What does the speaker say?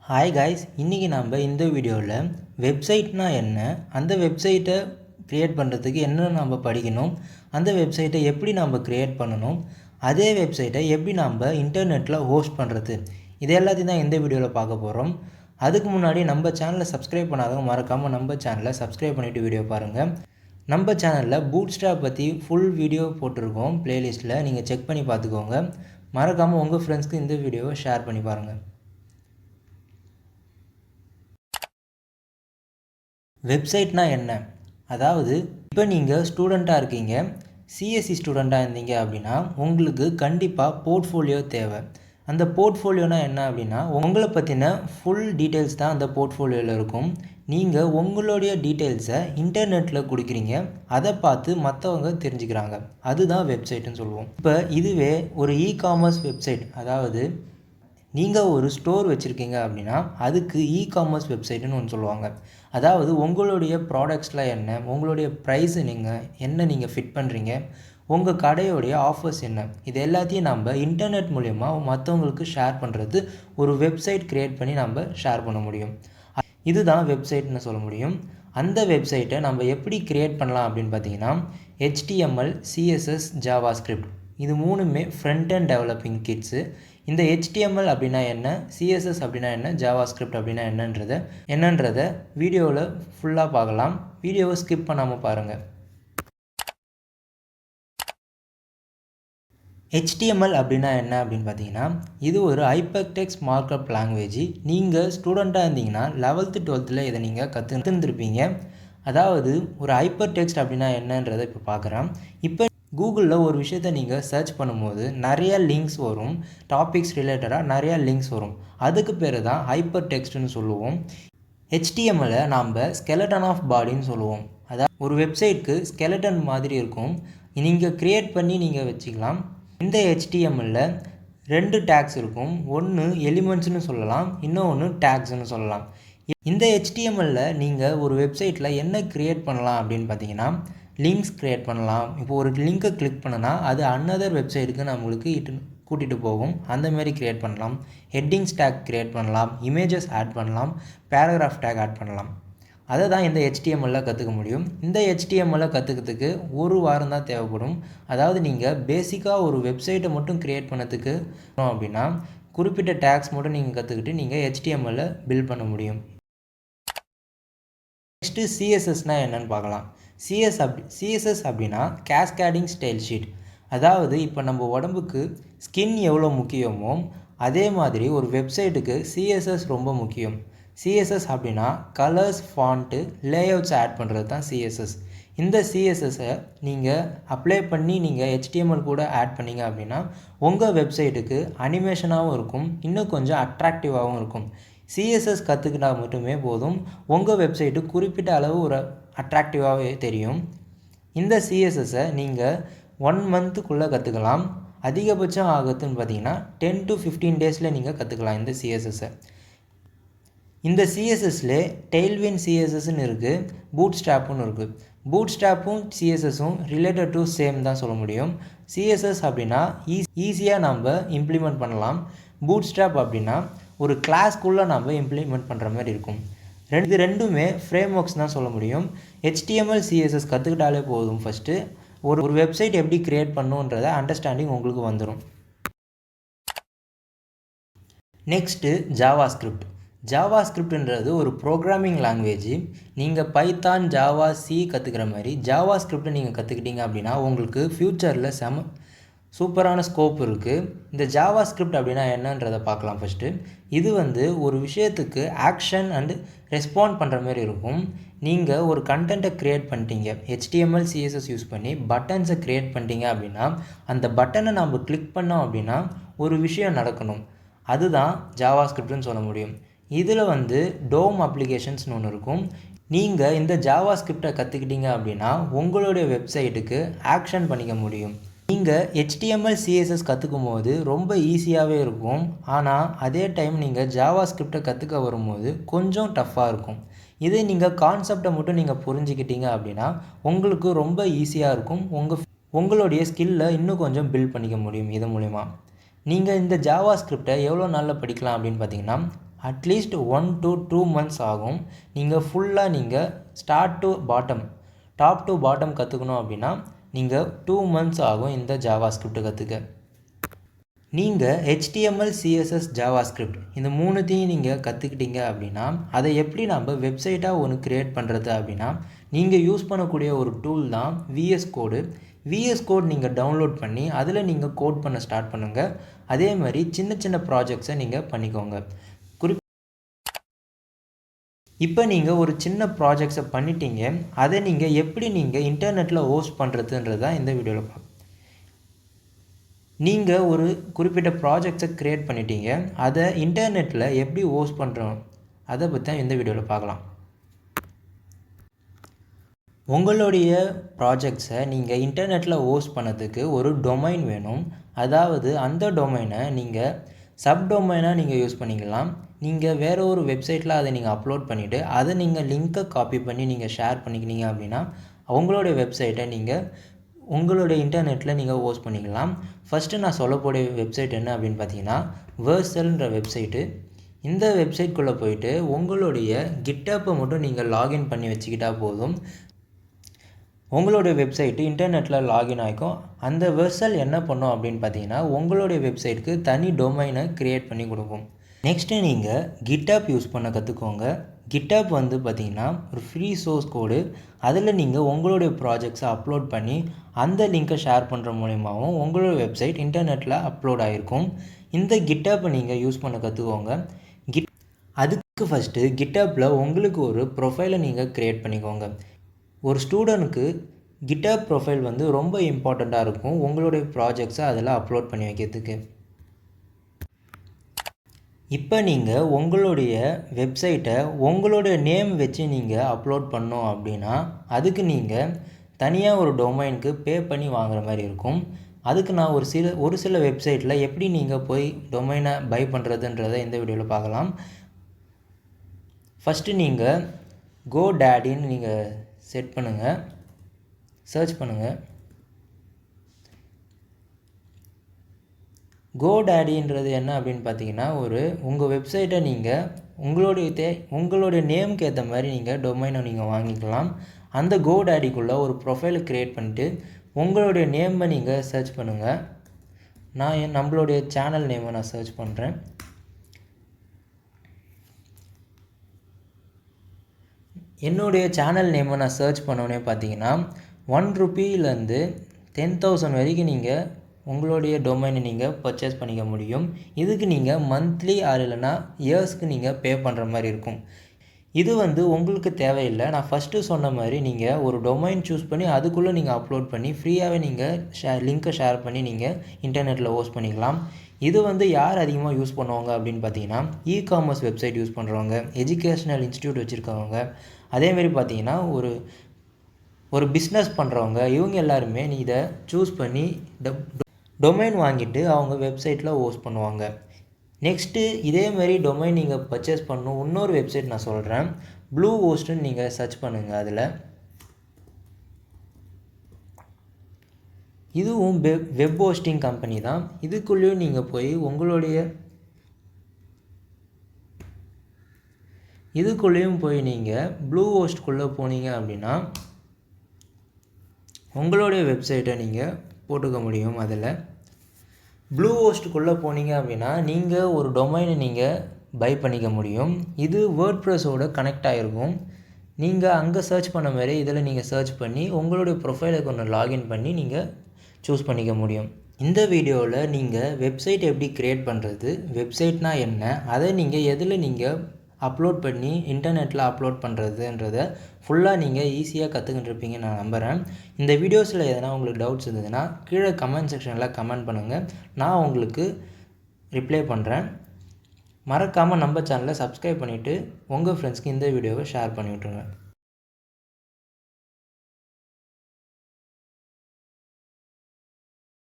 Hi guys, இன்றைக்கி நம்ம இந்த வீடியோவில் வெப்சைட்னா என்ன, அந்த வெப்சைட்டை க்ரியேட் பண்ணுறதுக்கு என்ன நம்ம படிக்கணும், அந்த வெப்சைட்டை எப்படி நம்ம க்ரியேட் பண்ணணும், அதே வெப்சைட்டை எப்படி நம்ம இன்டர்நெட்டில் ஹோஸ்ட் பண்ணுறது, இது எல்லாத்தையும் தான் இந்த வீடியோவில் பார்க்க போகிறோம். அதுக்கு முன்னாடி நம்ம சேனலை சப்ஸ்கிரைப் பண்ணாதவங்க மறக்காமல் நம்ம சேனலை சப்ஸ்கிரைப் பண்ணிவிட்டு வீடியோ பாருங்கள். நம்ம சேனலில் பூட்ஸ்ட்ராப் பற்றி ஃபுல் வீடியோ போட்டிருக்கோம் ப்ளேலிஸ்ட்டில், நீங்கள் செக் பண்ணி பார்த்துக்கோங்க. மறக்காமல் உங்கள் ஃப்ரெண்ட்ஸ்க்கு இந்த வீடியோவை ஷேர் பண்ணி பாருங்கள். வெப்சைட்னா என்ன? அதாவது இப்போ நீங்கள் ஸ்டூடெண்ட்டாக இருக்கீங்க, சிஎஸ்சி ஸ்டூடெண்ட்டாக இருந்தீங்க அப்படின்னா உங்களுக்கு கண்டிப்பாக போர்ட்ஃபோலியோ தேவை. அந்த போர்ட்ஃபோலியோனா என்ன அப்படின்னா உங்களை பற்றின ஃபுல் டீட்டெயில்ஸ் தான் அந்த போர்ட்ஃபோலியோவில் இருக்கும். நீங்கள் உங்களுடைய டீட்டெயில்ஸை இன்டர்நெட்டில் கொடுக்குறீங்க, அதை பார்த்து மற்றவங்க தெரிஞ்சுக்கிறாங்க. அதுதான் வெப்சைட்டுன்னு சொல்லுவோம். இப்போ இதுவே ஒரு காமர்ஸ் வெப்சைட், அதாவது நீங்கள் ஒரு ஸ்டோர் வச்சுருக்கீங்க அப்படின்னா அதுக்கு காமர்ஸ் வெப்சைட்டுன்னு ஒன்று சொல்லுவாங்க. அதாவது உங்களுடைய ப்ராடக்ட்ஸ்லாம் என்ன, உங்களுடைய ப்ரைஸு நீங்கள் ஃபிட் பண்ணுறீங்க, உங்கள் கடையோடைய ஆஃபர்ஸ் என்ன, இது எல்லாத்தையும் நம்ம இன்டர்நெட் மூலயமா மற்றவங்களுக்கு ஷேர் பண்ணுறது ஒரு வெப்சைட் க்ரியேட் பண்ணி நம்ம ஷேர் பண்ண முடியும். இதுதான் வெப்சைட்னு சொல்ல முடியும். அந்த வெப்சைட்டை நம்ம எப்படி க்ரியேட் பண்ணலாம் அப்படின்னு பார்த்தீங்கன்னா HTML, CSS, JavaScript இது மூணுமே ஃப்ரண்ட் அண்ட் டெவலப்பிங் கிட்ஸு. இந்த HTML அப்படின்னா என்ன, CSS அப்படின்னா என்ன, JavaScript அப்படின்னா என்னன்றதை வீடியோவில் ஃபுல்லாக பார்க்கலாம். வீடியோவை ஸ்கிப் பண்ணாமல் பாருங்கள். HTML அப்படின்னா என்ன அப்படின்னு பார்த்தீங்கன்னா இது ஒரு ஹைப்பர்டெக்ஸ்ட் மார்க்அப் லாங்குவேஜ். நீங்கள் ஸ்டூடெண்ட்டாக இருந்தீங்கன்னா 11th 12th இதை நீங்கள் கற்றுருந்துருப்பீங்க. அதாவது ஒரு ஹைப்பர்டெக்ஸ்ட் அப்படின்னா என்னன்றதை இப்போ பார்க்குறேன். இப்போ கூகுளில் ஒரு விஷயத்தை நீங்கள் சர்ச் பண்ணும்போது நிறைய லிங்க்ஸ் வரும், டாபிக்ஸ் ரிலேட்டடாக நிறையா லிங்க்ஸ் வரும். அதுக்கு பேர் தான் ஹைப்பர் டெக்ஸ்ட்னு சொல்லுவோம். HTML நாம் ஸ்கெலட்டன் ஆஃப் பாடின்னு சொல்லுவோம். அதாவது ஒரு வெப்சைட்க்கு ஸ்கெலட்டன் மாதிரி இருக்கும், நீங்கள் க்ரியேட் பண்ணி நீங்கள் வச்சுக்கலாம். இந்த HTML ரெண்டு டேக்ஸ் இருக்கும், ஒன்று எலிமெண்ட்ஸ்னு சொல்லலாம், இன்னொன்று டேக்ஸ்னு சொல்லலாம். இந்த HTML நீங்கள் ஒரு வெப்சைட்டில் என்ன க்ரியேட் பண்ணலாம் அப்படின்னு பார்த்தீங்கன்னா லிங்க்ஸ் க்ரியேட் பண்ணலாம். இப்போ ஒரு லிங்க்கை கிளிக் பண்ணனா அது அன்னதர் வெப்சைட்டுக்கு நம்மளுக்கு கூட்டிகிட்டு போகும், அந்தமாரி க்ரியேட் பண்ணலாம். ஹெட்டிங்ஸ் டேக் க்ரியேட் பண்ணலாம், இமேஜஸ் ஆட் பண்ணலாம், பேராகிராஃப் டேக் ஆட் பண்ணலாம். அதை தான் இந்த HTML கற்றுக்க முடியும். இந்த HTML கற்றுக்கிறதுக்கு ஒரு வாரம் தான் தேவைப்படும். அதாவது நீங்கள் பேசிக்காக ஒரு வெப்சைட்டை மட்டும் க்ரியேட் பண்ணதுக்கு அப்படின்னா குறிப்பிட்ட டேக்ஸ் மட்டும் நீங்கள் கற்றுக்கிட்டு நீங்கள் HTML பில்ட் பண்ண முடியும். நெக்ஸ்ட்டு CSSனால் என்னென்னு பார்க்கலாம். CSS அப்படின்னா கேஸ்கேடிங் ஸ்டைல் ஷீட். அதாவது இப்போ நம்ம உடம்புக்கு ஸ்கின் எவ்வளோ முக்கியமோ அதே மாதிரி ஒரு வெப்சைட்டுக்கு CSS ரொம்ப முக்கியம். CSS அப்படின்னா கலர்ஸ், ஃபாண்ட்டு, லேஅவுட்ஸ் ஆட் பண்ணுறது தான் CSS. இந்த CSSஸை நீங்கள் அப்ளை பண்ணி நீங்கள் HTML கூட ஆட் பண்ணிங்க அப்படின்னா உங்கள் வெப்சைட்டுக்கு அனிமேஷனாகவும் இருக்கும், இன்னும் கொஞ்சம் அட்ராக்டிவாகவும் இருக்கும். CSS கற்றுக்கிட்டா மட்டுமே போதும், உங்கள் வெப்சைட்டு குறிப்பிட்ட அளவு ஒரு அட்ராக்டிவாகவே தெரியும். இந்த CSSஸை நீங்கள் 1 மந்த்துக்குள்ளே கற்றுக்கலாம். அதிகபட்சம் ஆகுதுன்னு பார்த்தீங்கன்னா 10 to 15 டேஸில் நீங்கள் கற்றுக்கலாம் இந்த CSSஸை. இந்த CSSலே டெய்ல்வின் CSSன்னு இருக்குது, பூட்ஸ்ட்ராப்புன்னு இருக்குது. பூட்ஸ்ட்ராப்பும் CSSஸும் ரிலேட்டட் டு சேம் தான் சொல்ல முடியும். CSS அப்படின்னா ஈஸியாக நம்ம இம்ப்ளிமெண்ட் பண்ணலாம். பூட்ஸ்ட்ராப் அப்படின்னா ஒரு கிளாஸ்க்குள்ளே நம்ம இம்ப்ளிமெண்ட் பண்ணுற மாதிரி இருக்கும். ரெண்டுமே ஃப்ரேம் ஒர்க்ஸ் தான் சொல்ல முடியும். HTML, CSS கற்றுக்கிட்டாலே போதும். ஃபஸ்ட்டு ஒரு வெப்சைட் எப்படி க்ரியேட் பண்ணுன்றத அண்டர்ஸ்டாண்டிங் உங்களுக்கு வந்துடும். நெக்ஸ்ட்டு ஜாவாஸ்கிரிப்ட்ன்றது ஒரு ப்ரோக்ராமிங் லாங்குவேஜ். நீங்கள் பைத்தான், ஜாவா, C கற்றுக்கிற மாதிரி ஜாவாஸ்கிரிப்டை நீங்கள் கற்றுக்கிட்டீங்க அப்படின்னா உங்களுக்கு ஃப்யூச்சரில் சூப்பரான ஸ்கோப் இருக்குது. இந்த ஜாவாஸ்கிரிப்ட் அப்படின்னா என்னன்றதை பார்க்கலாம். ஃபஸ்ட்டு இது ஒரு விஷயத்துக்கு ஆக்ஷன் அண்டு ரெஸ்பாண்ட் பண்ணுற மாதிரி இருக்கும். நீங்கள் ஒரு கண்டென்ட்டை க்ரியேட் பண்ணிட்டீங்க, HTML, CSS யூஸ் பண்ணி பட்டன்ஸை க்ரியேட் பண்ணிட்டீங்க அப்படின்னா அந்த பட்டனை நம்ம கிளிக் பண்ணோம் அப்படின்னா ஒரு விஷயம் நடக்கணும். அதுதான் ஜாவாஸ்கிரிப்ட்னு சொல்ல முடியும். இதில் டோம் அப்ளிகேஷன்ஸ்னு ஒன்று இருக்கும். நீங்கள் இந்த ஜாவாஸ்கிரிப்டை கற்றுக்கிட்டீங்க அப்படின்னா உங்களுடைய வெப்சைட்டுக்கு ஆக்ஷன் பண்ணிக்க முடியும். நீங்கள் HTML, CSS கற்றுக்கும் போது ரொம்ப ஈஸியாகவே இருக்கும். ஆனால் அதே டைம் நீங்கள் ஜாவாஸ்கிரிப்டை கற்றுக்க வரும்போது கொஞ்சம் டஃப்பாக இருக்கும். இதே நீங்கள் கான்செப்டை மட்டும் நீங்கள் புரிஞ்சுக்கிட்டீங்க அப்படின்னா உங்களுக்கு ரொம்ப ஈஸியாக இருக்கும். உங்களுடைய ஸ்கில்லை இன்னும் கொஞ்சம் பில்ட் பண்ணிக்க முடியும் இது மூலிமா. நீங்கள் இந்த ஜாவாஸ்கிரிப்டை எவ்வளோ நாளில் படிக்கலாம் அப்படின்னு பார்த்தீங்கன்னா அட்லீஸ்ட் 1 to 2 months ஆகும். நீங்கள் ஃபுல்லாக நீங்கள் start to bottom top to bottom கற்றுக்கணும் அப்படின்னா நீங்கள் 2 months ஆகும் இந்த ஜாவாஸ்கிரிப்ட் கற்றுக்க. நீங்கள் HTML, CSS, ஜாவாஸ்கிரிப்ட் இந்த மூணுத்தையும் நீங்கள் கற்றுக்கிட்டீங்க அப்படின்னா அதை எப்படி நம்ம வெப்சைட்டாக ஒன்று க்ரியேட் பண்ணுறது அப்படின்னா நீங்கள் யூஸ் பண்ணக்கூடிய ஒரு டூல் தான் VS கோடு. VS கோட் நீங்கள் டவுன்லோட் பண்ணி அதில் நீங்கள் கோட் பண்ண ஸ்டார்ட் பண்ணுங்கள். அதே மாதிரி சின்ன சின்ன ப்ராஜெக்ட்ஸை நீங்கள் பண்ணிக்கோங்க. இப்போ நீங்கள் ஒரு சின்ன ப்ராஜெக்ட்ஸை பண்ணிட்டீங்க, அதை நீங்கள் எப்படி நீங்கள் இன்டர்நெட்டில் ஹோஸ்ட் பண்ணுறதுன்றது தான் இந்த வீடியோவில் பார்ப்போம். நீங்கள் ஒரு குறிப்பிட்ட ப்ராஜெக்ட்ஸை க்ரியேட் பண்ணிட்டீங்க, அதை இன்டர்நெட்டில் எப்படி ஹோஸ்ட் பண்ணுறோம் அதை பற்றி தான் இந்த வீடியோவில் பார்க்கலாம். உங்களுடைய ப்ராஜெக்ட்ஸை நீங்கள் இன்டர்நெட்டில் ஹோஸ்ட் பண்ணதுக்கு ஒரு டொமைன் வேணும். அதாவது அந்த டொமைனை நீங்கள் சப்டொமைனாக நீங்கள் யூஸ் பண்ணிக்கலாம். நீங்கள் வேறு ஒரு வெப்சைட்டில் அதை நீங்கள் அப்லோட் பண்ணிவிட்டு அதை நீங்கள் லிங்க்கை காப்பி பண்ணி நீங்கள் ஷேர் பண்ணிக்கினீங்க அப்படின்னா உங்களுடைய வெப்சைட்டை நீங்கள் உங்களுடைய இன்டர்நெட்டில் நீங்கள் ஹோஸ்ட் பண்ணிக்கலாம். ஃபஸ்ட்டு நான் சொல்லக்கூடிய வெப்சைட் என்ன அப்படின்னு பார்த்தீங்கன்னா வேர்சல்ன்ற வெப்சைட்டு. இந்த வெப்சைட்குள்ளே போயிட்டு உங்களுடைய கிட்டப்பை மட்டும் நீங்கள் லாகின் பண்ணி வச்சுக்கிட்டால் போதும். உங்களுடைய வெப்சைட்டு இன்டர்நெட்டில் லாகின் ஆகிக்கும். அந்த வெர்சல் என்ன பண்ணும் அப்படின்னு பார்த்தீங்கன்னா உங்களுடைய வெப்சைட்டுக்கு தனி டொமைனை க்ரியேட் பண்ணி கொடுக்கும். நெக்ஸ்ட்டு நீங்கள் கிட்டப் யூஸ் பண்ண கற்றுக்கோங்க. கிட்டப் வந்து பார்த்திங்கன்னா ஒரு ஃப்ரீ சோர்ஸ் கோடு. அதில் நீங்கள் உங்களுடைய ப்ராஜெக்ட்ஸை அப்லோட் பண்ணி அந்த லிங்க்கை ஷேர் பண்ணுற மூலிமாவும் உங்களுடைய வெப்சைட் இன்டர்நெட்டில் அப்லோட் ஆகிருக்கும். இந்த கிட்டப்பை நீங்கள் யூஸ் பண்ண கற்றுக்கோங்க. அதுக்கு ஃபஸ்ட்டு கிட்டப்பில் உங்களுக்கு ஒரு ப்ரொஃபைலை நீங்கள் க்ரியேட் பண்ணிக்கோங்க. ஒரு ஸ்டூடெண்ட்டுக்கு கிட்டப் ப்ரொஃபைல் வந்து ரொம்ப இம்பார்ட்டண்ட்டாக இருக்கும் உங்களுடைய ப்ராஜெக்ட்ஸை அதில் அப்லோட் பண்ணி வைக்கிறதுக்கு. இப்போ நீங்கள் உங்களுடைய வெப்சைட்டை உங்களுடைய நேம் வச்சு நீங்கள் அப்லோட் பண்ணோம் அப்படின்னா அதுக்கு நீங்கள் தனியாக ஒரு டொமைனுக்கு பே பண்ணி வாங்குற மாதிரி இருக்கும். அதுக்கு நான் ஒரு சில வெப்சைட்டில் எப்படி நீங்கள் போய் டொமைனை பை பண்ணுறதுன்றதை இந்த வீடியோவில் பார்க்கலாம். ஃபஸ்ட்டு நீங்கள் GoDaddyன்னு நீங்கள் செட் பண்ணுங்கள், சர்ச் பண்ணுங்கள். GoDaddyன்றது என்ன அப்படின்னு பார்த்தீங்கன்னா உங்கள் வெப்சைட்டை நீங்கள் உங்களுடைய நேமுக்கு ஏற்ற மாதிரி நீங்கள் டொமைனை நீங்கள் வாங்கிக்கலாம். அந்த GoDaddyக்குள்ளே ஒரு ப்ரொஃபைலை க்ரியேட் பண்ணிட்டு உங்களுடைய நேமை நீங்கள் சர்ச் பண்ணுங்கள். நான் நம்மளுடைய சேனல் நேமை நான் சர்ச் பண்ணுறேன். என்னுடைய சேனல் நேமை நான் சர்ச் பண்ணோன்னே பார்த்தீங்கன்னா 1 ரூபீலேருந்து 10,000 வரைக்கும் நீங்கள் உங்களுடைய டொமைனை நீங்கள் பர்ச்சேஸ் பண்ணிக்க முடியும். இதுக்கு நீங்கள் மந்த்லி ஆர் இல்லைனா இயர்ஸ்க்கு நீங்கள் பே பண்ணுற மாதிரி இருக்கும். இது வந்து உங்களுக்கு தேவையில்லை. நான் ஃபஸ்ட்டு சொன்ன மாதிரி நீங்கள் ஒரு டொமைன் சூஸ் பண்ணி அதுக்குள்ளே நீங்கள் அப்லோட் பண்ணி ஃப்ரீயாகவே நீங்கள் லிங்க்கை ஷேர் பண்ணி நீங்கள் இன்டர்நெட்டில் ஹோஸ்ட் பண்ணிக்கலாம். இது வந்து யார் அதிகமாக யூஸ் பண்ணுவாங்க அப்படின்னு பார்த்தீங்கன்னா இ-காமர்ஸ் வெப்சைட் யூஸ் பண்ணுறவங்க, எஜுகேஷ்னல் இன்ஸ்டியூட் வச்சுருக்கவங்க, அதேமாரி பார்த்தீங்கன்னா ஒரு பிஸ்னஸ் பண்ணுறவங்க, இவங்க எல்லாருமே இதை சூஸ் பண்ணி டொமைன் வாங்கிட்டு அவங்க வெப்சைட்டில் ஹோஸ்ட் பண்ணுவாங்க. நெக்ஸ்ட்டு இதேமாரி டொமைன் நீங்கள் பர்ச்சேஸ் பண்ணணும் இன்னொரு வெப்சைட் நான் சொல்கிறேன். ப்ளூ ஹோஸ்ட்டுன்னு நீங்கள் சர்ச் பண்ணுங்கள். அதில் இதுவும் வெப் ஹோஸ்டிங் கம்பெனி தான். இதுக்குள்ளேயும் நீங்கள் போய் நீங்கள் ப்ளூ ஹோஸ்ட்குள்ளே போனீங்க அப்படின்னா உங்களுடைய வெப்சைட்டை நீங்கள் போட்டுக்க முடியும். அதில் ப்ளூ ஹோஸ்ட்டுக்குள்ளே போனீங்க அப்படின்னா நீங்கள் ஒரு டொமைனை நீங்கள் பை பண்ணிக்க முடியும். இது வேர்ட்ப்ரெஸ்ஸோட கனெக்ட் ஆகிருக்கும். நீங்கள் அங்கே சர்ச் பண்ண மாதிரி இதில் நீங்கள் சர்ச் பண்ணி உங்களுடைய ப்ரொஃபைலுக்கு ஒன்று லாகின் பண்ணி நீங்கள் சூஸ் பண்ணிக்க முடியும். இந்த வீடியோவில் நீங்கள் வெப்சைட் எப்படி க்ரியேட் பண்ணுறது, வெப்சைட்னால் என்ன, அதை நீங்கள் எதில் நீங்கள் அப்லோட் பண்ணி இன்டர்நெட்டில் அப்லோட் பண்ணுறதுன்றதை ஃபுல்லாக நீங்கள் ஈஸியாக கற்றுக்கிட்டுருப்பீங்கன்னு நான் நம்புகிறேன். இந்த வீடியோஸில் எதனா உங்களுக்கு டவுட்ஸ் இருந்ததுன்னா கீழே கமெண்ட் செக்ஷனில் கமெண்ட் பண்ணுங்கள். நான் உங்களுக்கு ரிப்ளை பண்ணுறேன். மறக்காமல் நம்ம சேனலை சப்ஸ்கிரைப் பண்ணிவிட்டு உங்கள் ஃப்ரெண்ட்ஸ்க்கு இந்த வீடியோவை ஷேர் பண்ணி விட்ருங்க.